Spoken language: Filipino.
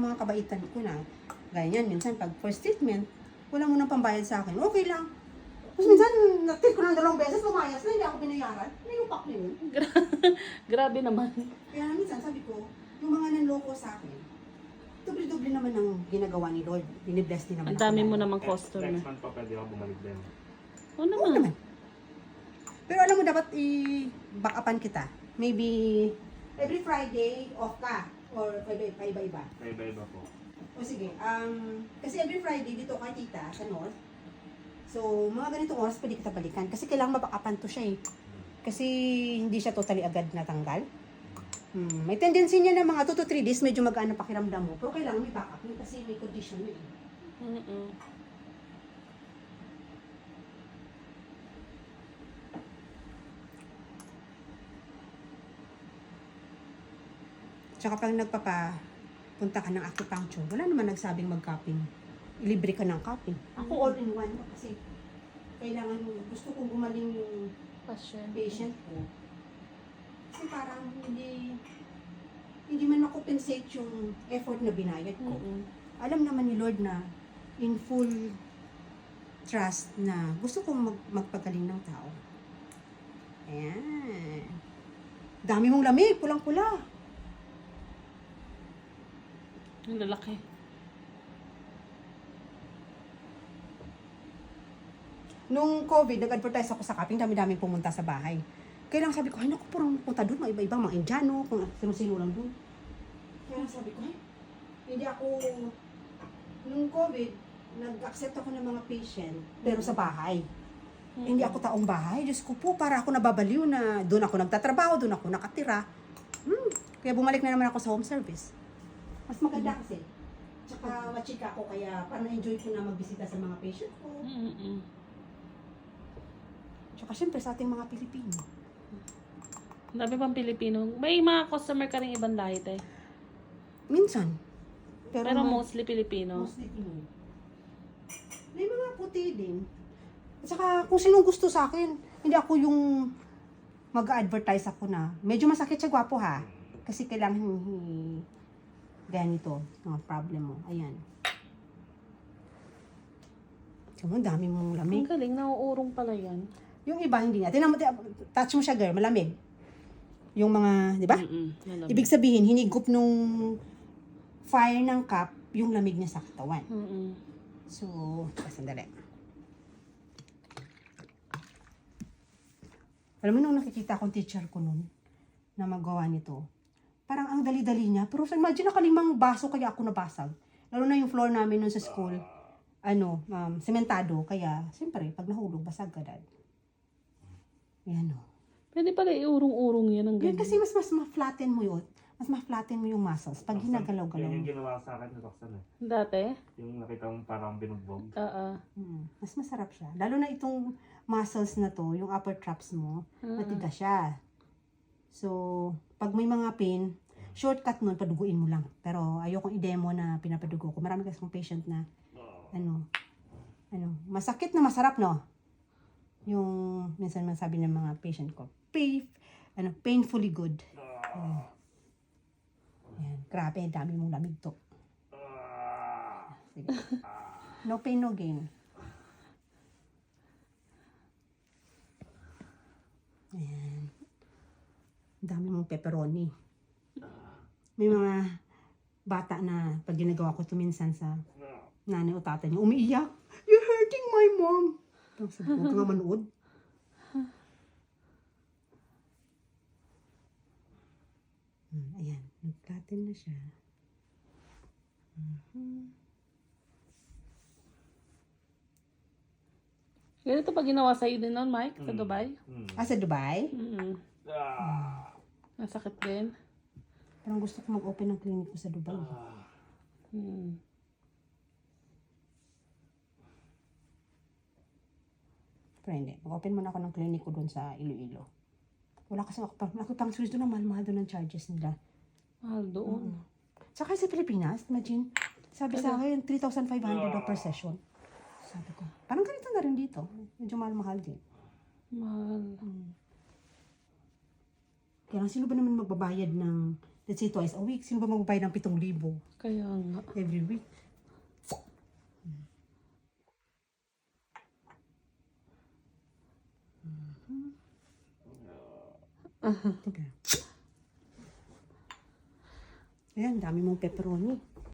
Mga kabaitan ko na, ganyan, minsan pag first treatment, wala mo nang pambayad sa akin, okay lang. Tapos minsan, natin ko ng 2 beses, lumayas na, hindi ako binayaran. Nayupak na yun. Grabe naman. Kaya minsan, sabi ko, yung mga nanloko sa akin, doble-doble naman ang ginagawa ni Lord. Binibless din naman Ang dami ako mo lalo. namang customer. Next month pa pwede ako bumalik din. Oo naman. naman. Pero alam mo, dapat i-back upan kita. Maybe, every Friday, off ka. Or iba-iba. May iba-iba po. O sige, kasi every Friday dito kay tita sa North. So, mga ganitong oras pwede kita balikan. Kasi kailangan mabakapan to siya eh. Kasi hindi siya totally agad natanggal. May tendency niya na mga 2 to 3 days medyo magaan na pakiramdam mo. Pero kailangan may backup yun kasi may condition yun eh. Tsaka pag punta ka ng acupuncture, wala naman nagsabing mag-cupping. Ilibre ka ng cupping. Ako all in one kasi kailangan gusto kong gumaling yung patient ko. Kasi parang hindi man makompensate yung effort na binayad ko. Alam naman ni Lord na in full trust na gusto kong magpagaling ng tao. Ayan. Dami mong lamig, pulang-pula. Ang lalaki. Nung COVID, nag-advertise ako sa cupping, dami-daming pumunta sa bahay. Kaya lang sabi ko, ay naku, parang punta doon, mga iba-ibang mga Indiano, kung sino-sino lang doon. Kaya lang sabi ko, ay, hindi ako, nung COVID, nag-accept ako ng mga patient, pero sa bahay. Hindi ako taong bahay. Diyos ko po, para ako nababaliw na doon ako nagtatrabaho, doon ako nakatira. Kaya bumalik na naman ako sa home service. Mas maganda kasi. Tsaka machika ako, kaya parang enjoy ko na magbisita sa mga patient ko. Tsaka syempre sa ating mga Pilipino. Ang dami pang Pilipino. May mga customer ka rin ibang lahi, eh. Minsan. Pero mostly Pilipino. Mostly Pinoy. May mga puti din. At saka kung sinong gusto sa akin, hindi ako yung mag-advertise ako na. Medyo masakit siya, gwapo ha. Kasi kailangan ganito, mga problem mo. Ayan. Ang dami mong lamig. Ang galing, nauurong pala yan. Yung iba, hindi na. Touch mo siya, girl, malamig. Yung mga, di ba? Ibig sabihin, hinigup nung fire ng cup, yung lamig niya sa katawan. So, sandali. Alam mo, nung nakikita akong teacher ko nun, na magawa nito, parang ang dali-dali niya. Pero imagine, nakalimang baso kaya ako nabasag. Lalo na yung floor namin nun sa school, sementado. Kaya, siyempre, pag nahulog, basag agad. Yan o. Pwede pala iurong-urong yan. Ang Yan galing. kasi mas ma-flatten mo yun. Mas ma-flatten mo yung muscles pag hinagalaw-galaw Yan mo. yung ginawa sa akin ni Roxanne eh. Dati? Yung nakita mong parang binugbog. Mas masarap siya. Lalo na itong muscles na to, yung upper traps mo, matigas siya. So, pag may mga pain, shortcut nun, paduguin mo lang. Pero ayokong i-demo na pinapadugo ko. Marami kasi kong patient na, masakit na masarap, no? Yung, minsan masabi ng mga patient ko, painfully good. Yan, grabe, dami mong lamig to. Sige. No pain, no gain. Ayan. Dami mong pepperoni. May mga bata na pag ginagawa ko ito minsan sa nanay o tatay niya, umiiyak. You're hurting my mom. Tapos sabi ko, huwag ka nga manood. Ayan, nag-flatten na siya. Ganito pa ginawa sa'yo din noon, Mike, sa Dubai? Sa Dubai? Nasakit din. Parang gusto ko mag-open ng clinic ko sa Dubai. Pero hindi. Mag-open muna ako ng clinic ko doon sa Iloilo. Wala kasi ako pang series doon, mahal-mahal doon ang charges nila. Mahal doon. Saka sa Pilipinas, imagine, sabi sa akin, 3,500 per session. Sabi ko, parang ganito na rin dito. Medyo mahal-mahal din. Mahal. Kaya lang, sino ba naman magbabayad ng let's say twice a week. Sino ba magbayad ng 7,000 Kaya nga. every week? Teka. Ayan, dami mong pepperoni.